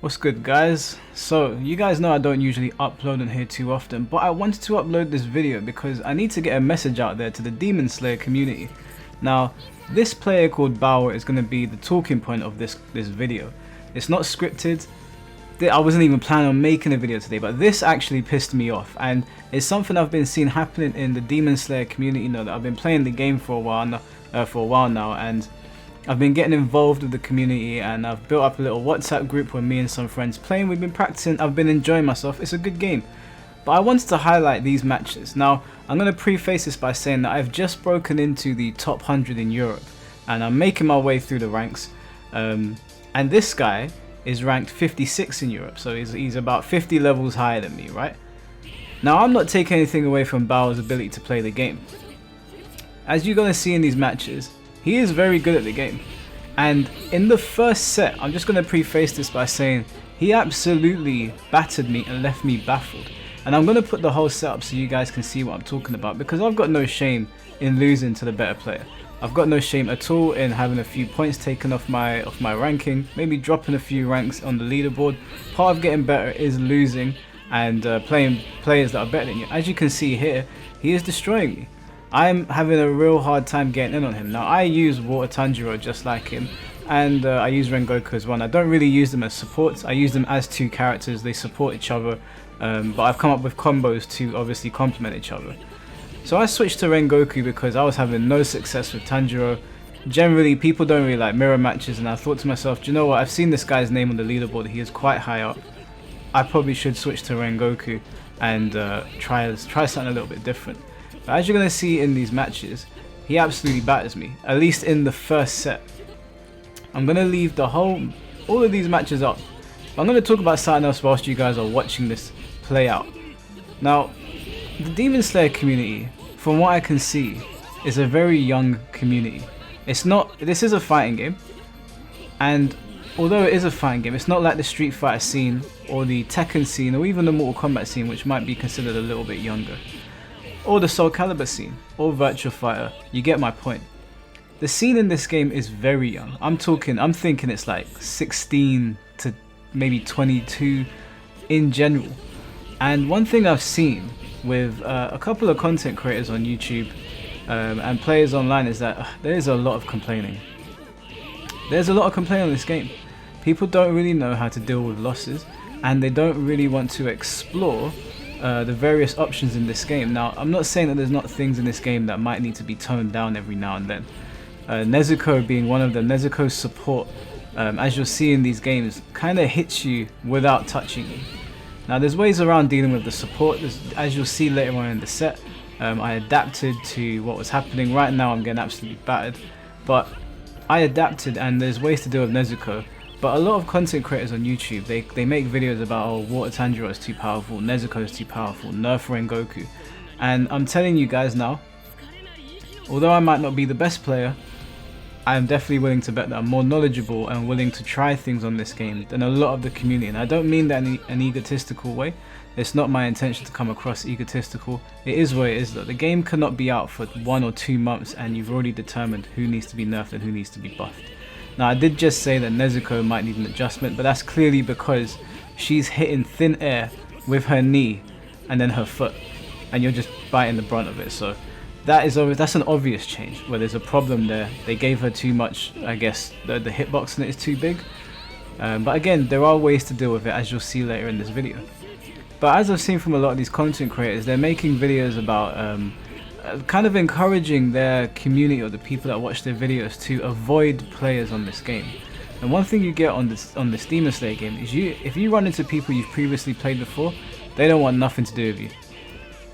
What's good, guys? So you guys know I don't usually upload on here too often, but I wanted to upload this video because I need to get a message out there to the Demon Slayer community. Now, this player called Bauer is going to be the talking point of this video. It's not scripted. I wasn't even planning on making a video today, but this actually pissed me off, and it's something I've been seeing happening in the Demon Slayer community. You know, that I've been playing the game for a while now, and I've been getting involved with the community, and I've built up a little WhatsApp group with me and some friends playing. We've been practicing, I've been enjoying myself. It's a good game. But I wanted to highlight these matches. Now, I'm going to preface this by saying that I've just broken into the top 100 in Europe, and I'm making my way through the ranks. And this guy is ranked 56 in Europe, so he's about 50 levels higher than me, right? Now, I'm not taking anything away from Bauer's ability to play the game. As you're going to see in these matches, he is very good at the game, and in the first set, I'm just going to preface this by saying he absolutely battered me and left me baffled. And I'm going to put the whole setup so you guys can see what I'm talking about, because I've got no shame in losing to the better player. I've got no shame at all in having a few points taken off my ranking, maybe dropping a few ranks on the leaderboard. Part of getting better is losing and playing players that are better than you. As you can see here, he is destroying me. I'm having a real hard time getting in on him. Now, I use Water Tanjiro just like him, and I use Rengoku as well. I don't really use them as supports. I use them as two characters. They support each other, but I've come up with combos to obviously complement each other. So I switched to Rengoku because I was having no success with Tanjiro. Generally, people don't really like mirror matches, and I thought to myself, do you know what? I've seen this guy's name on the leaderboard. He is quite high up. I probably should switch to Rengoku and try something a little bit different. But as you're going to see in these matches, he absolutely batters me, at least in the first set. I'm going to leave all of these matches up. I'm going to talk about something else whilst you guys are watching this play out. Now, the Demon Slayer community, from what I can see, is a very young community. This is a fighting game, and although it is a fighting game, it's not like the Street Fighter scene or the Tekken scene or even the Mortal Kombat scene, which might be considered a little bit younger, or the Soul Calibur scene, or Virtua Fighter. You get my point. The scene in this game is very young. I'm thinking it's like 16 to maybe 22 in general. And one thing I've seen with a couple of content creators on YouTube and players online is that there's a lot of complaining. There's a lot of complaining on this game. People don't really know how to deal with losses, and they don't really want to explore the various options in this game. Now, I'm not saying that there's not things in this game that might need to be toned down every now and then. Nezuko being one of them. Nezuko's support, as you'll see in these games, kind of hits you without touching you. Now, there's ways around dealing with the support. As you'll see later on in the set, I adapted to what was happening. Right now, I'm getting absolutely battered, but I adapted, and there's ways to deal with Nezuko. But a lot of content creators on YouTube, they make videos about, oh, Water Tanjiro is too powerful, Nezuko is too powerful, nerf Rengoku. And I'm telling you guys now, although I might not be the best player, I am definitely willing to bet that I'm more knowledgeable and willing to try things on this game than a lot of the community. And I don't mean that in an egotistical way. It's not my intention to come across egotistical. It is what it is though. The game cannot be out for 1 or 2 months and you've already determined who needs to be nerfed and who needs to be buffed. Now, I did just say that Nezuko might need an adjustment, but that's clearly because she's hitting thin air with her knee and then her foot, and you're just biting the brunt of it. So that's an obvious change where there's a problem there. They gave her too much, I guess. The hitbox in it is too big. But again, there are ways to deal with it, as you'll see later in this video. But as I've seen from a lot of these content creators, they're making videos about kind of encouraging their community or the people that watch their videos to avoid players on this game. And one thing you get on this Demon Slayer game is if you run into people you've previously played before, they don't want nothing to do with you.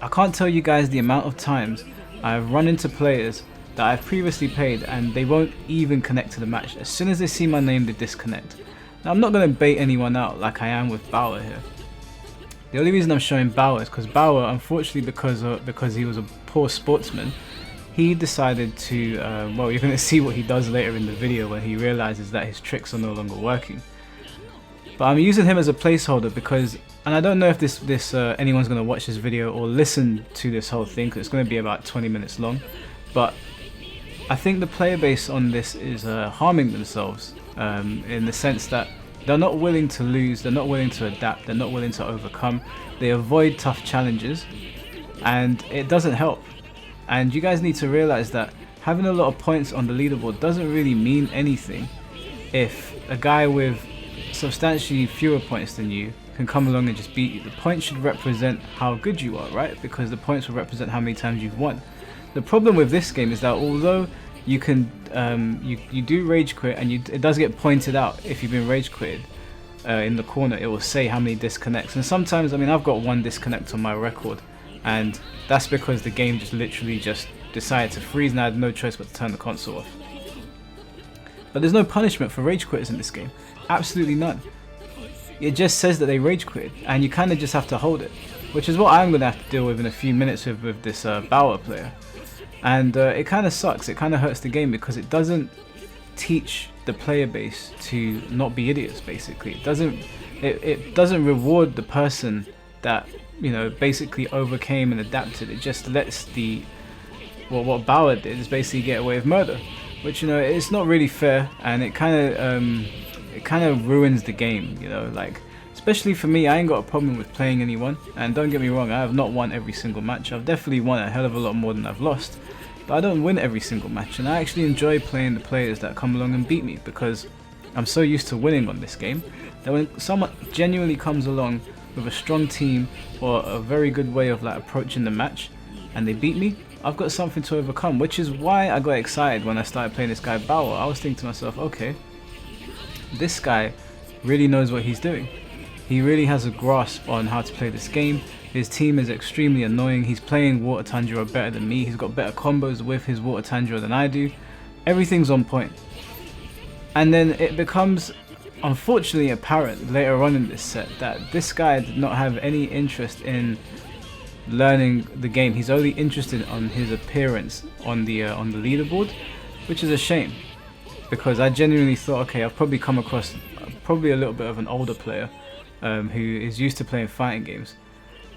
I can't tell you guys the amount of times I've run into players that I've previously played and they won't even connect to the match. As soon as they see my name, they disconnect. Now, I'm not going to bait anyone out like I am with Bauer here. The only reason I'm showing Bauer is because Bauer, unfortunately, because he was a poor sportsman, he decided to, well, you're going to see what he does later in the video when he realizes that his tricks are no longer working. But I'm using him as a placeholder because, and I don't know if anyone's going to watch this video or listen to this whole thing, because it's going to be about 20 minutes long, but I think the player base on this is harming themselves in the sense that They're not willing to lose, they're not willing to adapt, they're not willing to overcome. They avoid tough challenges, and it doesn't help. And you guys need to realize that having a lot of points on the leaderboard doesn't really mean anything if a guy with substantially fewer points than you can come along and just beat you. The points should represent how good you are, right? Because the points will represent how many times you've won. The problem with this game is that although you can you do rage quit, and it does get pointed out if you've been rage quitted. In the corner it will say how many disconnects, and sometimes, I mean, I've got 1 disconnect on my record, and that's because the game just literally just decided to freeze and I had no choice but to turn the console off. But there's no punishment for rage quitters in this game, absolutely none. It just says that they rage quit, and you kind of just have to hold it, which is what I'm going to have to deal with in a few minutes with this Bauer player. And it kind of sucks, it kind of hurts the game because it doesn't teach the player base to not be idiots. Basically, it doesn't reward the person that, you know, basically overcame and adapted. It just lets what Bauer did is basically get away with murder, which, you know, it's not really fair, and it kind of ruins the game, you know. Like, especially for me, I ain't got a problem with playing anyone, and don't get me wrong, I have not won every single match. I've definitely won a hell of a lot more than I've lost, but I don't win every single match, and I actually enjoy playing the players that come along and beat me, because I'm so used to winning on this game that when someone genuinely comes along with a strong team or a very good way of like approaching the match and they beat me, I've got something to overcome, which is why I got excited when I started playing this guy Bauer. I was thinking to myself, okay, this guy really knows what he's doing. He really has a grasp on how to play this game. His team is extremely annoying. He's playing Water Tanjiro better than me. He's got better combos with his Water Tanjiro than I do. Everything's on point. And then it becomes unfortunately apparent later on in this set that this guy did not have any interest in learning the game. He's only interested on his appearance on the leaderboard, which is a shame, because I genuinely thought, okay, I've probably come across probably a little bit of an older player who is used to playing fighting games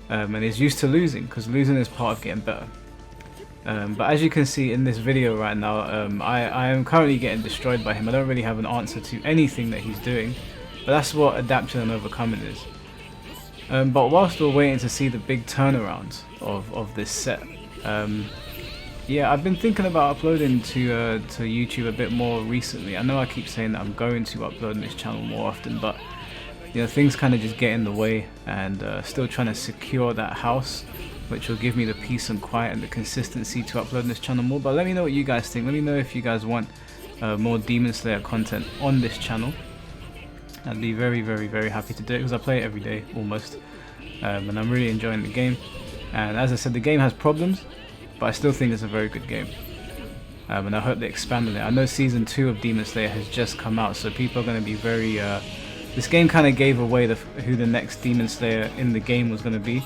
and is used to losing, because losing is part of getting better. But as you can see in this video right now, I am currently getting destroyed by him. I don't really have an answer to anything that he's doing, but that's what adapting and overcoming is. But whilst we're waiting to see the big turnaround of this set, yeah, I've been thinking about uploading to YouTube a bit more recently. I know I keep saying that I'm going to upload on this channel more often, but you know, things kind of just get in the way, and still trying to secure that house, which will give me the peace and quiet and the consistency to upload on this channel more. But let me know what you guys think. Let me know if you guys want more Demon Slayer content on this channel. I'd be very, very, very happy to do it, because I play it every day almost, and I'm really enjoying the game. And as I said, the game has problems, but I still think it's a very good game, and I hope they expand on it. I know Season 2 of Demon Slayer has just come out, so people are going to be very... this game kind of gave away who the next Demon Slayer in the game was going to be,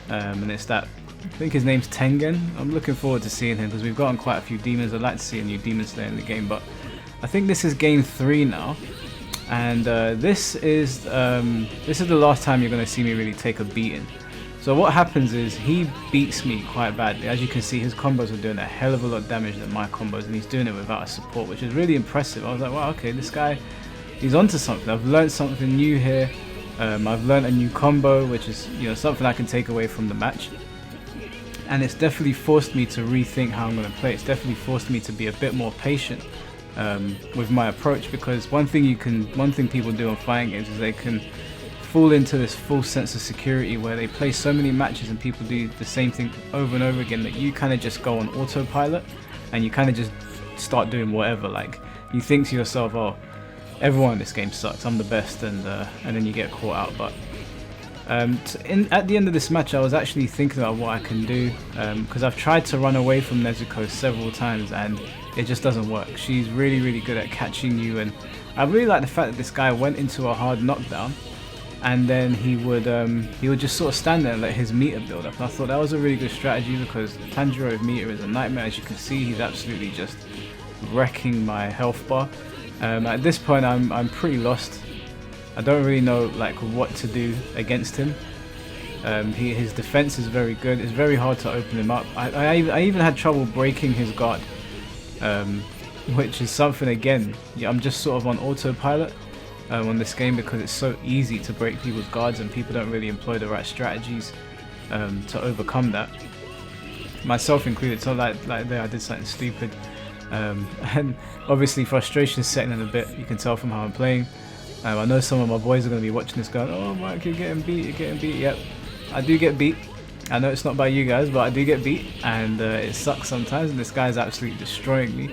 and it's that, I think his name's Tengen. I'm looking forward to seeing him, because we've gotten quite a few demons. I'd like to see a new Demon Slayer in the game, but I think this is game 3 now, and this is the last time you're going to see me really take a beating. So what happens is he beats me quite badly. As you can see, his combos are doing a hell of a lot of damage than my combos, and he's doing it without a support, which is really impressive. I was like, wow, okay, this guy, he's onto something. I've learned something new here. I've learned a new combo, which is, you know, something I can take away from the match. And it's definitely forced me to rethink how I'm going to play. It's definitely forced me to be a bit more patient with my approach, because one thing people do on fighting games is they can fall into this false sense of security where they play so many matches and people do the same thing over and over again that you kind of just go on autopilot and you kind of just start doing whatever. Like, you think to yourself, oh, everyone in this game sucks, I'm the best, and then you get caught out. But at the end of this match, I was actually thinking about what I can do, because I've tried to run away from Nezuko several times and it just doesn't work. She's really, really good at catching you, and I really like the fact that this guy went into a hard knockdown and then he would just sort of stand there and let his meter build up. And I thought that was a really good strategy, because Tanjiro's meter is a nightmare. As you can see, he's absolutely just wrecking my health bar. At this point, I'm pretty lost. I don't really know like what to do against him. His defense is very good. It's very hard to open him up. I even had trouble breaking his guard, which is something, again, yeah, I'm just sort of on autopilot. on this game because it's so easy to break people's guards and people don't really employ the right strategies to overcome that. Myself included, so like there I did something stupid. And obviously frustration setting in a bit, you can tell from how I'm playing. I know some of my boys are going to be watching this going, oh Mike, you're getting beat, you're getting beat. Yep, I do get beat. I know it's not by you guys, but I do get beat, and it sucks sometimes, and this guy's absolutely destroying me.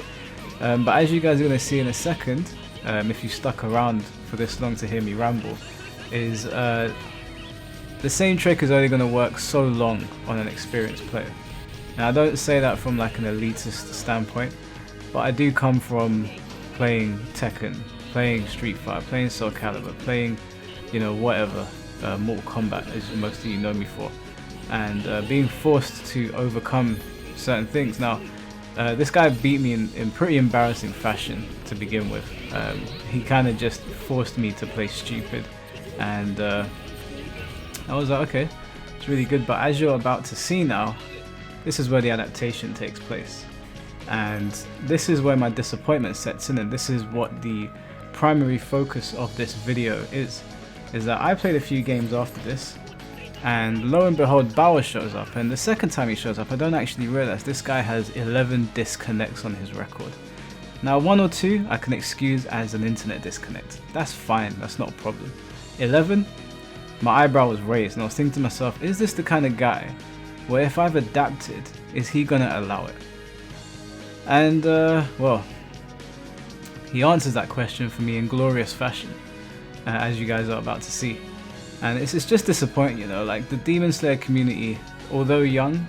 But as you guys are going to see in a second, if you stuck around for this long to hear me ramble, is the same trick is only going to work so long on an experienced player. Now I don't say that from like an elitist standpoint, but I do come from playing Tekken, playing Street Fighter, playing Soul Calibur, playing, you know, whatever, Mortal Kombat as most of you know me for, and being forced to overcome certain things. Now this guy beat me in pretty embarrassing fashion to begin with. He kind of just forced me to play stupid, and I was like, okay, it's really good. But as you're about to see now, this is where the adaptation takes place, and this is where my disappointment sets in, and this is what the primary focus of this video is that I played a few games after this, and lo and behold, Bauer shows up, and the second time he shows up I don't actually realize this guy has 11 disconnects on his record. Now 1 or 2 I can excuse as an internet disconnect, that's fine, that's not a problem. 11, my eyebrow was raised and I was thinking to myself, is this the kind of guy where if I've adapted, is he gonna allow it? And well, he answers that question for me in glorious fashion, as you guys are about to see. And it's just disappointing, you know, like the Demon Slayer community, although young,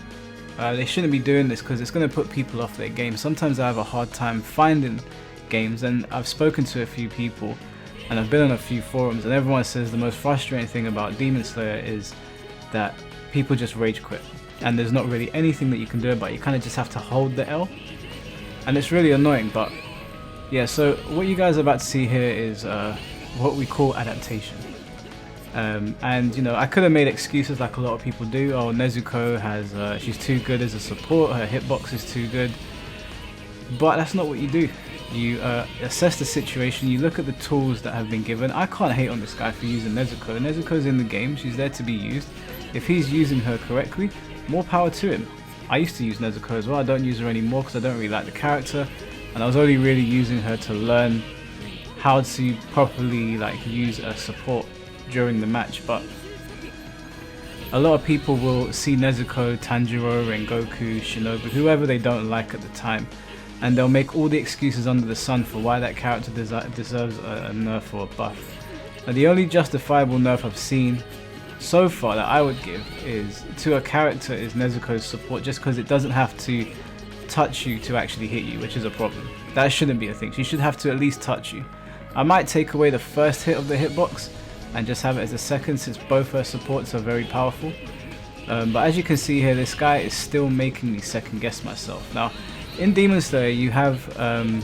they shouldn't be doing this because it's going to put people off their game. Sometimes I have a hard time finding games, and I've spoken to a few people and I've been on a few forums, and everyone says the most frustrating thing about Demon Slayer is that people just rage quit and there's not really anything that you can do about it. You kind of just have to hold the L, and it's really annoying. But yeah, so what you guys are about to see here is what we call adaptation. And you know, I could have made excuses like a lot of people do. Oh, Nezuko has she's too good as a support, her hitbox is too good. But that's not what you do. You assess the situation, you look at the tools that have been given. I can't hate on this guy for using Nezuko. Nezuko's in the game, she's there to be used. If he's using her correctly, more power to him. I used to use Nezuko as well, I don't use her anymore because I don't really like the character. And I was only really using her to learn how to properly like use a support during the match. But a lot of people will see Nezuko, Tanjiro, Rengoku, Shinobu, whoever they don't like at the time, and they'll make all the excuses under the sun for why that character deserves a nerf or a buff. Now the only justifiable nerf I've seen so far that I would give is to a character is Nezuko's support, just because it doesn't have to touch you to actually hit you, which is a problem. That shouldn't be a thing. She should have to at least touch you. I might take away the first hit of the hitbox and just have it as a second, since both her supports are very powerful. But as you can see here, this guy is still making me second guess myself. Now in Demon Slayer you can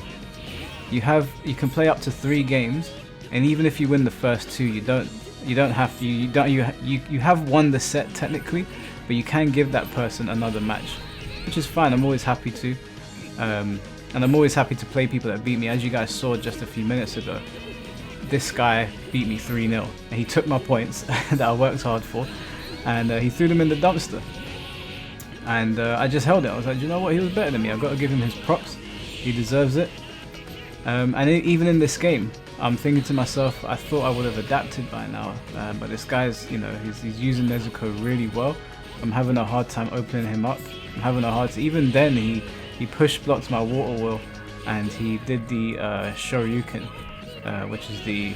play up to 3 games, and even if you win the first 2, you have won the set technically, but you can give that person another match, which is fine. I'm always happy to, and I'm always happy to play people that beat me. As you guys saw just a few minutes ago, this guy beat me 3-0, and he took my points that I worked hard for, and he threw them in the dumpster. And I just held it. I was like, you know what, he was better than me, I've got to give him his props, he deserves it. And even in this game, I'm thinking to myself, I thought I would have adapted by now, but this guy's, you know, he's using Nezuko really well. I'm having a hard time opening him up. I'm having a hard time. Even then, he push blocked my water wheel, and he did the Shoryuken, which is the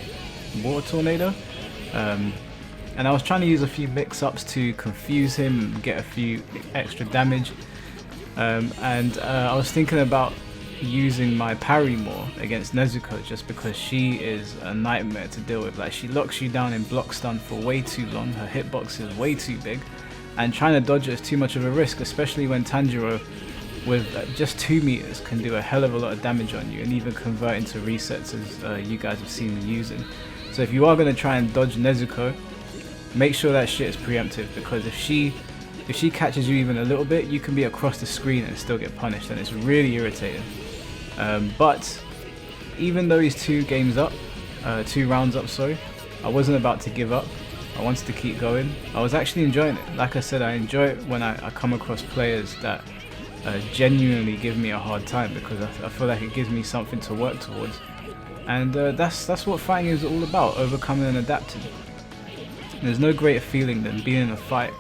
water tornado. And I was trying to use a few mix-ups to confuse him and get a few extra damage. And I was thinking about using my parry more against Nezuko, just because she is a nightmare to deal with. Like, she locks you down in block stun for way too long, her hitbox is way too big, and trying to dodge it is too much of a risk, especially when Tanjiro with just 2 meters can do a hell of a lot of damage on you and even convert into resets, as you guys have seen me using. So if you are going to try and dodge Nezuko, make sure that shit is preemptive, because if she catches you even a little bit, you can be across the screen and still get punished, and it's really irritating. But even though he's 2 games up, 2 rounds up, sorry. I wasn't about to give up. I wanted to keep going. I was actually enjoying it. Like I said, I enjoy it when I come across players that genuinely give me a hard time, because I feel like it gives me something to work towards. And that's what fighting is all about, overcoming and adapting. There's no greater feeling than being in a fight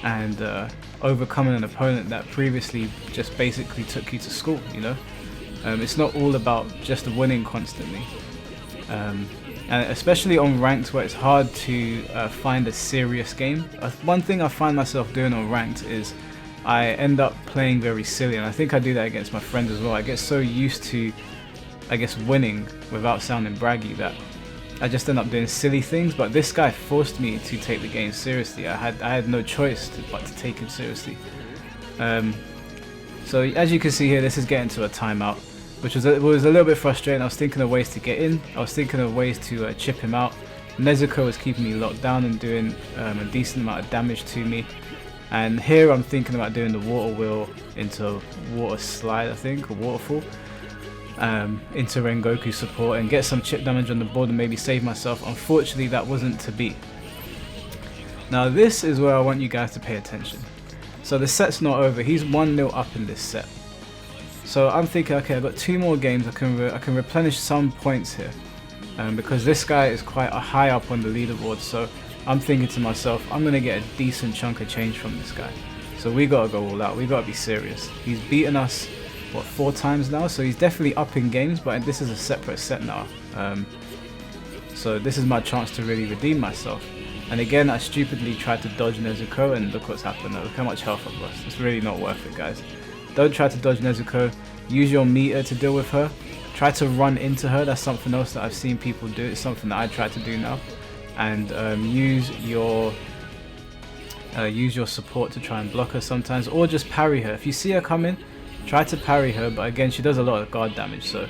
and overcoming an opponent that previously just basically took you to school, you know? It's not all about just winning constantly. And especially on ranked, where it's hard to find a serious game. One thing I find myself doing on ranked is I end up playing very silly, and I think I do that against my friends as well. I get so used to, I guess, winning without sounding braggy that I just end up doing silly things. But this guy forced me to take the game seriously. I had no choice but to take him seriously. So as you can see here, this is getting to a timeout, which was a little bit frustrating. I was thinking of ways to get in. I was thinking of ways to chip him out. Nezuko was keeping me locked down and doing a decent amount of damage to me. And here I'm thinking about doing the water wheel into water slide, I think, or waterfall, into Rengoku support and get some chip damage on the board and maybe save myself. Unfortunately, that wasn't to be. Now this is where I want you guys to pay attention. So the set's not over. He's 1-0 up in this set. So I'm thinking, okay, I've got 2 more games. I can replenish some points here, because this guy is quite high up on the leaderboard. So I'm thinking to myself, I'm going to get a decent chunk of change from this guy. So we got to go all out. We got to be serious. He's beaten us, what, 4 times now? So he's definitely up in games, but this is a separate set now. So this is my chance to really redeem myself. And again, I stupidly tried to dodge Nezuko, and look what's happened. Look how much health I've lost. It's really not worth it, guys. Don't try to dodge Nezuko. Use your meter to deal with her. Try to run into her. That's something else that I've seen people do. It's something that I try to do now. And use your support to try and block her sometimes, or just parry her. If you see her coming, try to parry her. But again, she does a lot of guard damage, so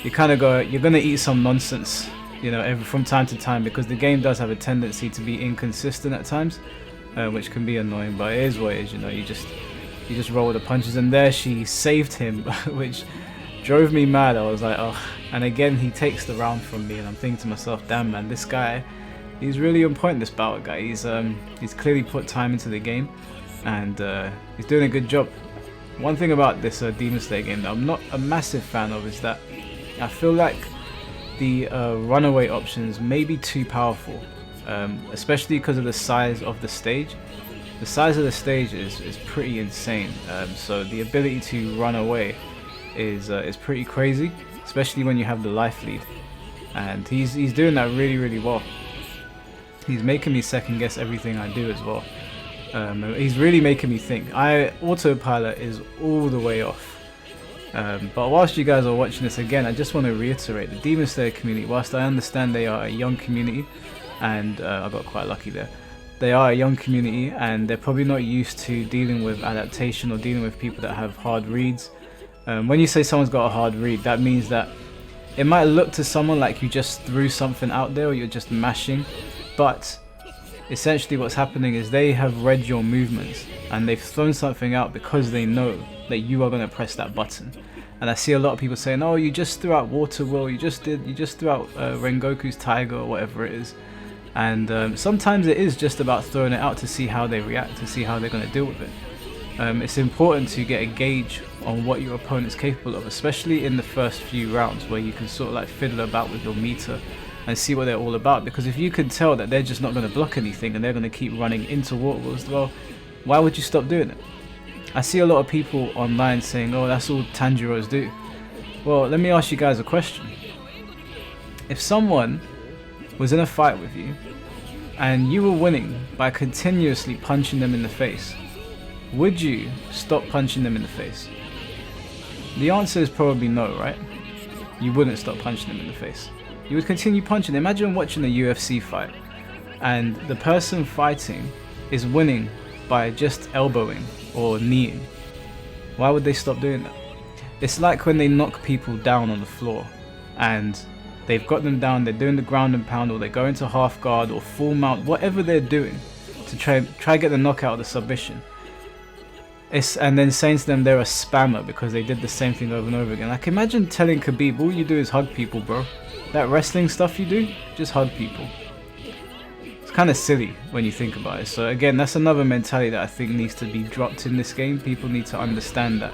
you kind of you're gonna eat some nonsense, you know, from time to time, because the game does have a tendency to be inconsistent at times, which can be annoying. But it is what it is, you know. You just roll the punches, and there she saved him, which drove me mad. I was like, oh. And again, he takes the round from me, and I'm thinking to myself, damn man, this guy, he's really on point, this battle guy. He's clearly put time into the game, and he's doing a good job. One thing about this Demon Slayer game that I'm not a massive fan of is that I feel like the runaway options may be too powerful, especially because of the size of the stage. The size of the stage is pretty insane, so the ability to run away is pretty crazy, especially when you have the life lead, and he's doing that really well. He's making me second guess everything I do as well. He's really making me think. Autopilot is all the way off. But whilst you guys are watching this again, I just want to reiterate, the Demon Slayer community, whilst I understand they are a young community, and I got quite lucky there, they are a young community and they're probably not used to dealing with adaptation or dealing with people that have hard reads. When you say someone's got a hard read, that means that it might look to someone like you just threw something out there or you're just mashing, but essentially what's happening is they have read your movements and they've thrown something out because they know that you are going to press that button. And I see a lot of people saying, oh, you just threw out Water Will, you just threw out Rengoku's Tiger or whatever it is. And sometimes it is just about throwing it out to see how they react, to see how they're going to deal with it. It's important to get a gauge on what your opponent's capable of, especially in the first few rounds where you can sort of like fiddle about with your meter and see what they're all about. Because if you can tell that they're just not going to block anything and they're going to keep running into Water Wills, well, why would you stop doing it? I see a lot of people online saying, oh, that's all Tanjiros do. Well, let me ask you guys a question. If someone was in a fight with you and you were winning by continuously punching them in the face, would you stop punching them in the face? The answer is probably no, right? You wouldn't stop punching them in the face. You would continue punching. Imagine watching a UFC fight and the person fighting is winning by just elbowing or kneeing. Why would they stop doing that? It's like when they knock people down on the floor and they've got them down, they're doing the ground and pound, or they go into half guard or full mount, whatever they're doing to try get the knockout or the submission. And then saying to them they're a spammer because they did the same thing over and over again. Like, imagine telling Khabib, all you do is hug people, bro. that wrestling stuff you do, just hug people. It's kind of silly when you think about it. So again, that's another mentality that I think needs to be dropped in this game. People need to understand that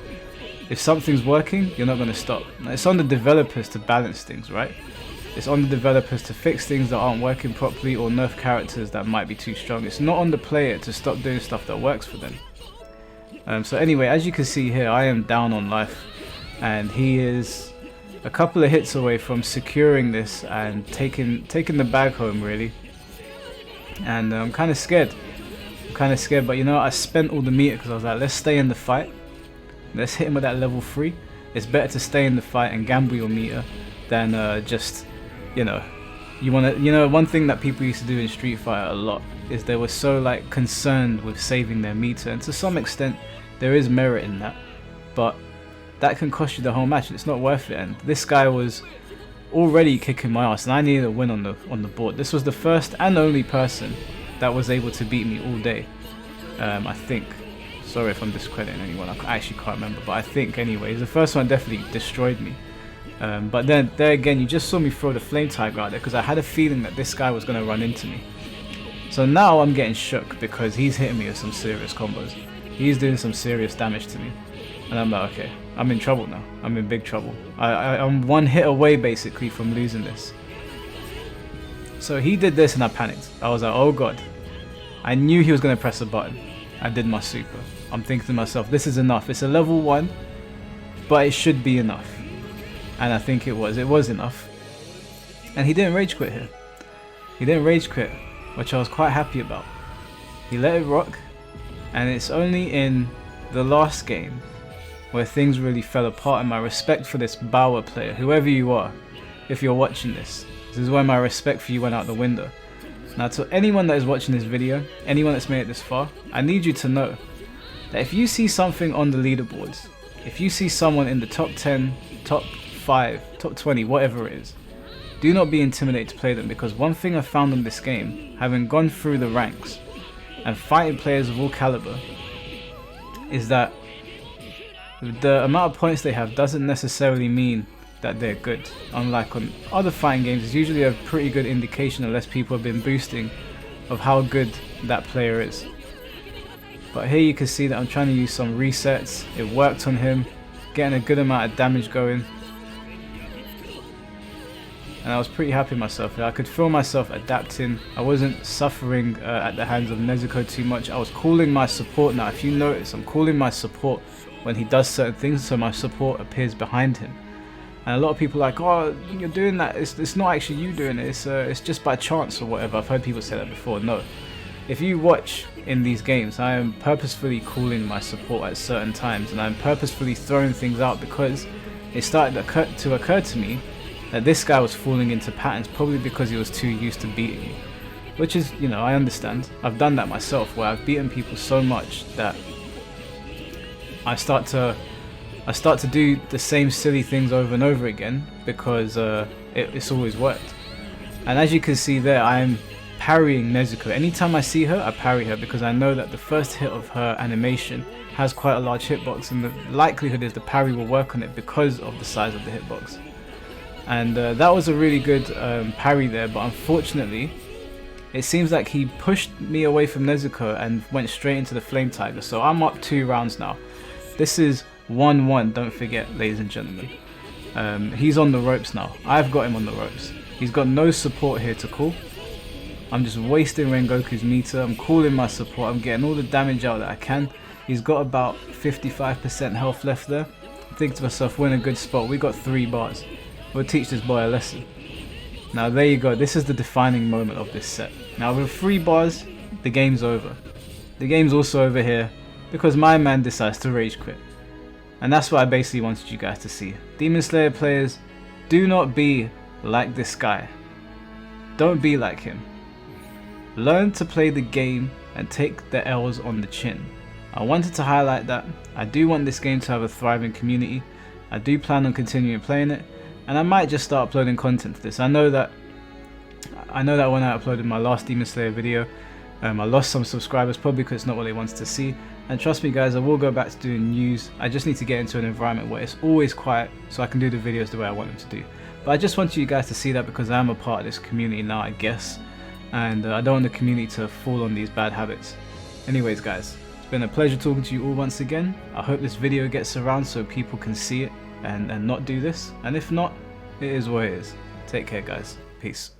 if something's working, you're not going to stop. Now, it's on the developers to balance things, right? It's on the developers to fix things that aren't working properly or nerf characters that might be too strong. It's not on the player to stop doing stuff that works for them. So anyway, as you can see here, I am down on life, and he is a couple of hits away from securing this and taking the bag home, really. And I'm kind of scared. But you know, I spent all the meter because I was like, let's stay in the fight. Let's hit him with that level 3. It's better to stay in the fight and gamble your meter than just, you know, one thing that people used to do in Street Fighter a lot is they were so like concerned with saving their meter, and to some extent there is merit in that, but that can cost you the whole match and it's not worth it. And this guy was already kicking my ass and I needed a win on the board. This was the first and only person that was able to beat me all day, I think. Sorry if I'm discrediting anyone, I actually can't remember, but I think anyways, the first one definitely destroyed me. But then there again, you just saw me throw the flame tiger out there because I had a feeling that this guy was going to run into me. So now I'm getting shook because he's hitting me with some serious combos. He's doing some serious damage to me. And I'm like, okay, I'm in trouble now. I'm in big trouble. I'm one hit away basically from losing this. So he did this and I panicked. I was like, oh god. I knew he was going to press a button. I did my super. I'm thinking to myself, this is enough. It's a level 1, but it should be enough. And I think it was. It was enough. And he didn't rage quit here. He didn't rage quit, which I was quite happy about. He let it rock, and it's only in the last game where things really fell apart and my respect for this Bauer player, whoever you are, if you're watching this is where my respect for you went out the window. Now to anyone that is watching this video, anyone that's made it this far, I need you to know that if you see something on the leaderboards, if you see someone in the top 10, top 5, top 20, whatever it is, do not be intimidated to play them, because one thing I found in this game, having gone through the ranks and fighting players of all caliber, is that the amount of points they have doesn't necessarily mean that they're good. Unlike on other fighting games, it's usually a pretty good indication unless people have been boosting of how good that player is. But here you can see that I'm trying to use some resets. It worked on him, getting a good amount of damage going. And I was pretty happy with myself. I could feel myself adapting. I wasn't suffering at the hands of Nezuko too much. I was calling my support now. If you notice, I'm calling my support when he does certain things, so my support appears behind him. And a lot of people are like, oh, you're doing that. It's not actually you doing it. It's just by chance or whatever. I've heard people say that before. No. If you watch in these games, I am purposefully calling my support at certain times, and I'm purposefully throwing things out because it started to occur to me that this guy was falling into patterns probably because he was too used to beating me. Which is, you know, I understand. I've done that myself, where I've beaten people so much that I start to do the same silly things over and over again because it's always worked. And as you can see there, I'm parrying Nezuko. Anytime I see her, I parry her because I know that the first hit of her animation has quite a large hitbox, and the likelihood is the parry will work on it because of the size of the hitbox. And that was a really good parry there, but unfortunately it seems like he pushed me away from Nezuko and went straight into the Flame Tiger. So I'm up 2 rounds now. This is 1-1, don't forget, ladies and gentlemen. He's on the ropes now. I've got him on the ropes. He's got no support here to call. I'm just wasting Rengoku's meter. I'm calling my support. I'm getting all the damage out that I can. He's got about 55% health left there. I think to myself, we're in a good spot. We got 3 bars. We'll teach this boy a lesson. Now there you go. This is the defining moment of this set. Now with 3 bars, the game's over. The game's also over here because my man decides to rage quit. And that's what I basically wanted you guys to see. Demon Slayer players, do not be like this guy. Don't be like him. Learn to play the game and take the L's on the chin. I wanted to highlight that. I do want this game to have a thriving community. I do plan on continuing playing it, and I might just start uploading content to this. I know that when I uploaded my last Demon Slayer video, I lost some subscribers, probably because it's not what they wanted to see. And trust me guys, I will go back to doing news. I just need to get into an environment where it's always quiet so I can do the videos the way I want them to do. But I just want you guys to see that because I am a part of this community now, I guess, and I don't want the community to fall on these bad habits. Anyways guys, it's been a pleasure talking to you all once again. I hope this video gets around so people can see it and not do this, and if not, it is what it is. Take care guys, peace.